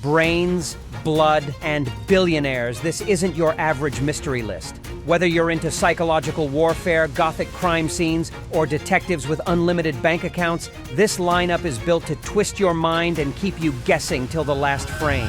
Brains, blood, and billionaires, this isn't your average mystery list. Whether you're into psychological warfare, Gothic crime scenes, or detectives with unlimited bank accounts, this lineup is built to twist your mind and keep you guessing till the last frame.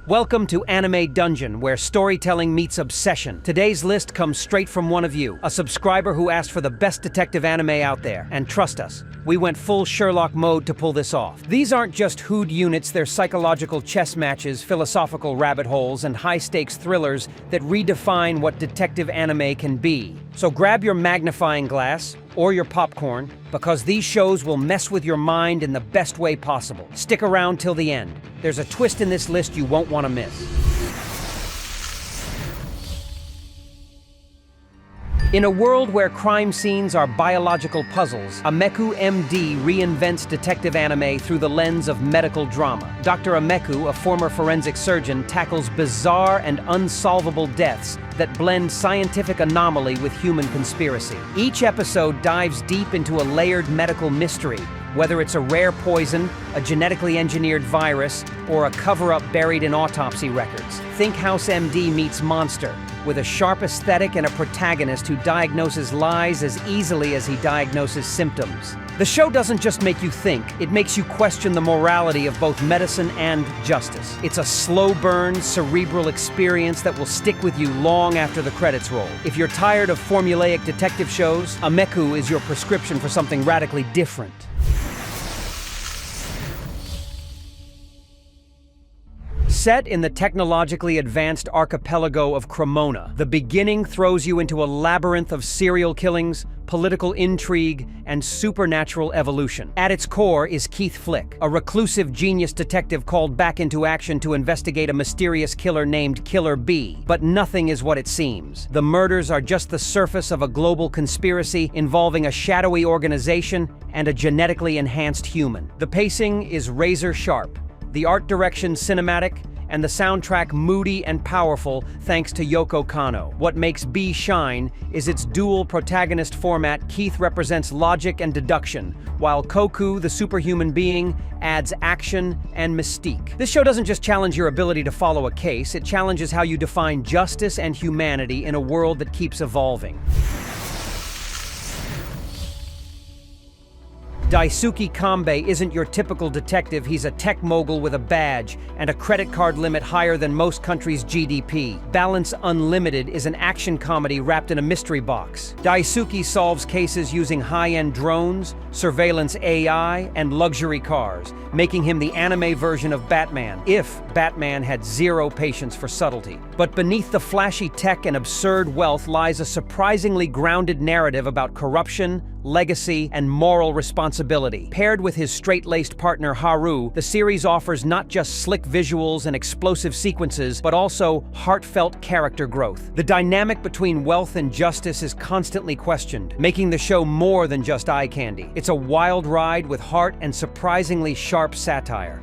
Welcome to Anime Dungeon, where storytelling meets obsession. Today's list comes straight from one of you, a subscriber who asked for the best detective anime out there. And trust us, we went full Sherlock mode to pull this off. These aren't just hood units, they're psychological chess matches, philosophical rabbit holes, and high-stakes thrillers that redefine what detective anime can be. So grab your magnifying glass, or your popcorn, because these shows will mess with your mind in the best way possible. Stick around till the end. There's a twist in this list you won't want to miss. In a world where crime scenes are biological puzzles, Amechu MD reinvents detective anime through the lens of medical drama. Dr. Amechu, a former forensic surgeon, tackles bizarre and unsolvable deaths that blend scientific anomaly with human conspiracy. Each episode dives deep into a layered medical mystery, whether it's a rare poison, a genetically engineered virus, or a cover-up buried in autopsy records. Think House MD meets Monster, with a sharp aesthetic and a protagonist who diagnoses lies as easily as he diagnoses symptoms. The show doesn't just make you think, it makes you question the morality of both medicine and justice. It's a slow-burn, cerebral experience that will stick with you long after the credits roll. If you're tired of formulaic detective shows, Amechu is your prescription for something radically different. Set in the technologically advanced archipelago of Cremona, the beginning throws you into a labyrinth of serial killings, political intrigue, and supernatural evolution. At its core is Keith Flick, a reclusive genius detective called back into action to investigate a mysterious killer named Killer B. But nothing is what it seems. The murders are just the surface of a global conspiracy involving a shadowy organization and a genetically enhanced human. The pacing is razor sharp, the art direction cinematic, and the soundtrack moody and powerful thanks to Yoko Kanno. What makes B shine is its dual protagonist format. Keith represents logic and deduction, while Koku, the superhuman being, adds action and mystique. This show doesn't just challenge your ability to follow a case, it challenges how you define justice and humanity in a world that keeps evolving. Daisuke Kanbei isn't your typical detective, he's a tech mogul with a badge and a credit card limit higher than most countries' GDP. Balance Unlimited is an action comedy wrapped in a mystery box. Daisuke solves cases using high-end drones, surveillance AI, and luxury cars, making him the anime version of Batman, if Batman had zero patience for subtlety. But beneath the flashy tech and absurd wealth lies a surprisingly grounded narrative about corruption, legacy, and moral responsibility. Paired with his straight-laced partner Haru, the series offers not just slick visuals and explosive sequences, but also heartfelt character growth. The dynamic between wealth and justice is constantly questioned, making the show more than just eye candy. It's a wild ride with heart and surprisingly sharp satire.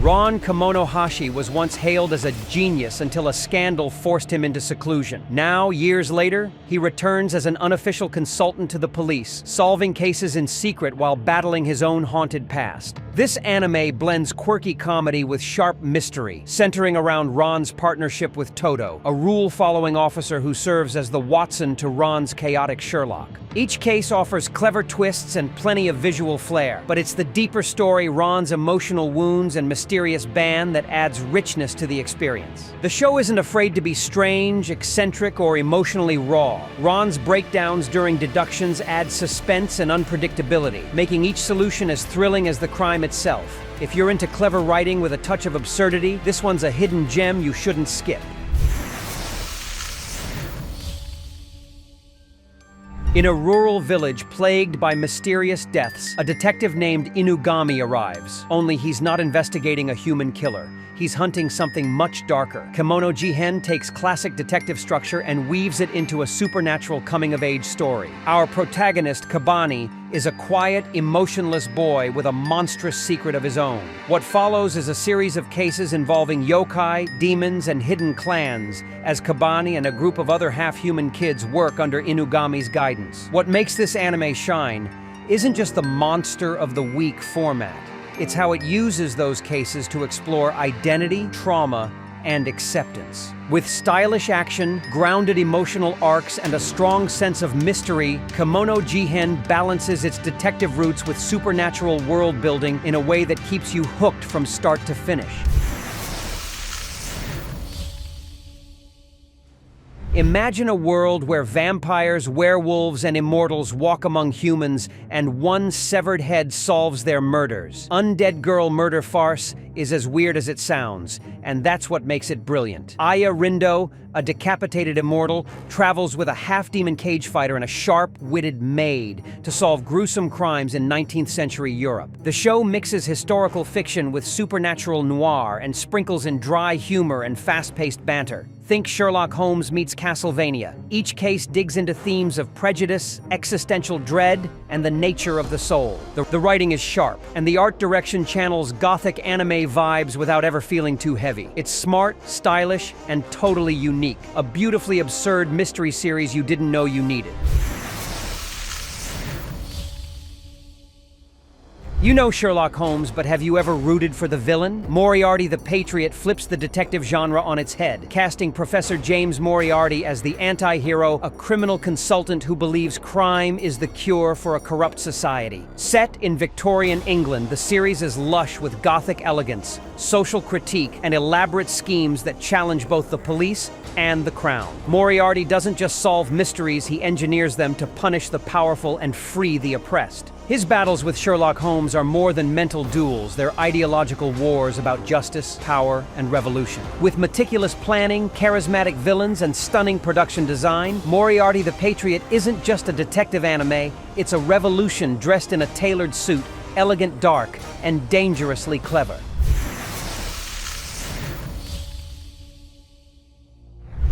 Ron Kamonohashi was once hailed as a genius until a scandal forced him into seclusion. Now, years later, he returns as an unofficial consultant to the police, solving cases in secret while battling his own haunted past. This anime blends quirky comedy with sharp mystery, centering around Ron's partnership with Toto, a rule-following officer who serves as the Watson to Ron's chaotic Sherlock. Each case offers clever twists and plenty of visual flair, but it's the deeper story, Ron's emotional wounds and mysterious band, that adds richness to the experience. The show isn't afraid to be strange, eccentric, or emotionally raw. Ron's breakdowns during deductions add suspense and unpredictability, making each solution as thrilling as the crime itself. If you're into clever writing with a touch of absurdity, this one's a hidden gem you shouldn't skip. In a rural village plagued by mysterious deaths, a detective named Inugami arrives. Only he's not investigating a human killer. he's hunting something much darker. Kemono Jihen takes classic detective structure and weaves it into a supernatural coming-of-age story. Our protagonist, Kabani, is a quiet, emotionless boy with a monstrous secret of his own. What follows is a series of cases involving yokai, demons, and hidden clans, as Kabani and a group of other half-human kids work under Inugami's guidance. What makes this anime shine isn't just the monster of the week format. It's how it uses those cases to explore identity, trauma, and acceptance. With stylish action, grounded emotional arcs, and a strong sense of mystery, Kemono Jihen balances its detective roots with supernatural world building in a way that keeps you hooked from start to finish. Imagine a world where vampires, werewolves, and immortals walk among humans, and one severed head solves their murders. Undead Girl murder farce is as weird as it sounds, and that's what makes it brilliant. Aya Rindo, a decapitated immortal, travels with a half-demon cage fighter and a sharp-witted maid to solve gruesome crimes in 19th century Europe. The show mixes historical fiction with supernatural noir and sprinkles in dry humor and fast-paced banter. Think Sherlock Holmes meets Castlevania. Each case digs into themes of prejudice, existential dread, and the nature of the soul. The writing is sharp, and the art direction channels Gothic anime vibes without ever feeling too heavy. It's smart, stylish, and totally unique. A beautifully absurd mystery series you didn't know you needed. You know Sherlock Holmes, but have you ever rooted for the villain? Moriarty the Patriot flips the detective genre on its head, casting Professor James Moriarty as the anti-hero, a criminal consultant who believes crime is the cure for a corrupt society. Set in Victorian England, the series is lush with Gothic elegance, social critique, and elaborate schemes that challenge both the police and the crown. Moriarty doesn't just solve mysteries, he engineers them to punish the powerful and free the oppressed. His battles with Sherlock Holmes are more than mental duels, they're ideological wars about justice, power, and revolution. With meticulous planning, charismatic villains, and stunning production design, Moriarty the Patriot isn't just a detective anime, it's a revolution dressed in a tailored suit, elegant, dark, and dangerously clever.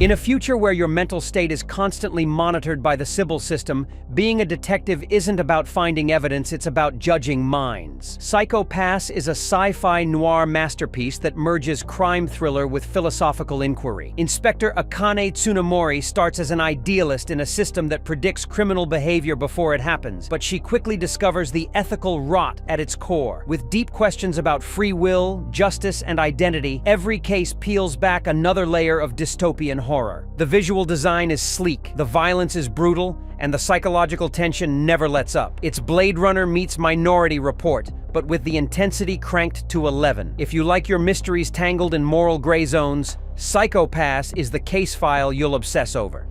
In a future where your mental state is constantly monitored by the Sybil system, being a detective isn't about finding evidence, it's about judging minds. Psycho Pass is a sci-fi noir masterpiece that merges crime thriller with philosophical inquiry. Inspector Akane Tsunemori starts as an idealist in a system that predicts criminal behavior before it happens, but she quickly discovers the ethical rot at its core. With deep questions about free will, justice, and identity, every case peels back another layer of dystopian horror. The visual design is sleek, the violence is brutal, and the psychological tension never lets up. It's Blade Runner meets Minority Report, but with the intensity cranked to 11. If you like your mysteries tangled in moral gray zones, Psycho Pass is the case file you'll obsess over.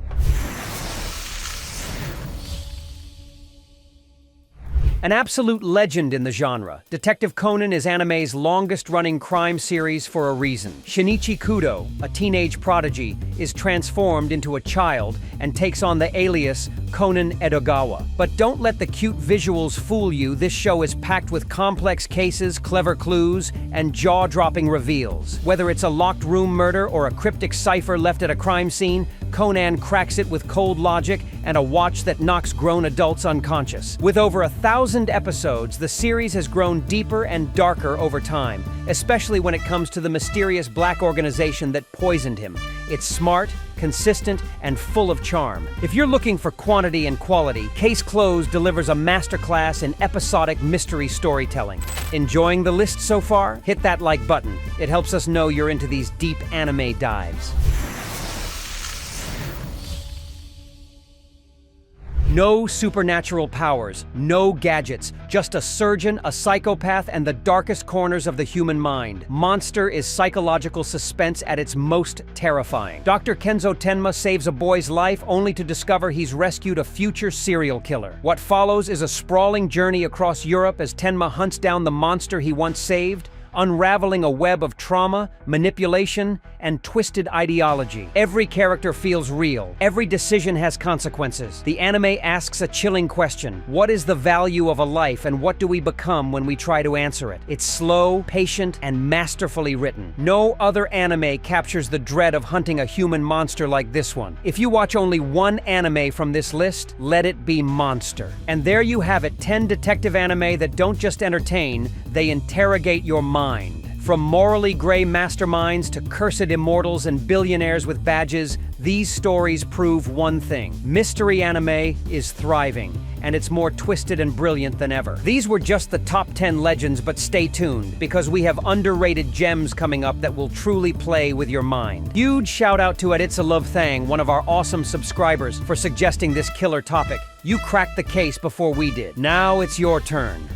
An absolute legend in the genre, Detective Conan is anime's longest-running crime series for a reason. Shinichi Kudo, a teenage prodigy, is transformed into a child and takes on the alias Conan Edogawa. But don't let the cute visuals fool you, this show is packed with complex cases, clever clues, and jaw-dropping reveals. Whether it's a locked room murder or a cryptic cipher left at a crime scene, Conan cracks it with cold logic and a watch that knocks grown adults unconscious. With over 1,000 episodes, the series has grown deeper and darker over time, especially when it comes to the mysterious black organization that poisoned him. It's smart, consistent, and full of charm. If you're looking for quantity and quality, Case Closed delivers a masterclass in episodic mystery storytelling. Enjoying the list so far? Hit that like button. It helps us know you're into these deep anime dives. No supernatural powers, no gadgets, just a surgeon, a psychopath, and the darkest corners of the human mind. Monster is psychological suspense at its most terrifying. Dr. Kenzo Tenma saves a boy's life only to discover he's rescued a future serial killer. What follows is a sprawling journey across Europe as Tenma hunts down the monster he once saved, unraveling a web of trauma, manipulation, and twisted ideology. Every character feels real. Every decision has consequences. The anime asks a chilling question. What is the value of a life, and what do we become when we try to answer it? It's slow, patient, and masterfully written. No other anime captures the dread of hunting a human monster like this one. If you watch only one anime from this list, let it be Monster. And there you have it, 10 detective anime that don't just entertain, they interrogate your mind. From morally gray masterminds to cursed immortals and billionaires with badges, these stories prove one thing. Mystery anime is thriving, and it's more twisted and brilliant than ever. These were just the top 10 legends, but stay tuned, because we have underrated gems coming up that will truly play with your mind. Huge shout out to It's a Love Thang, one of our awesome subscribers, for suggesting this killer topic. You cracked the case before we did. Now it's your turn.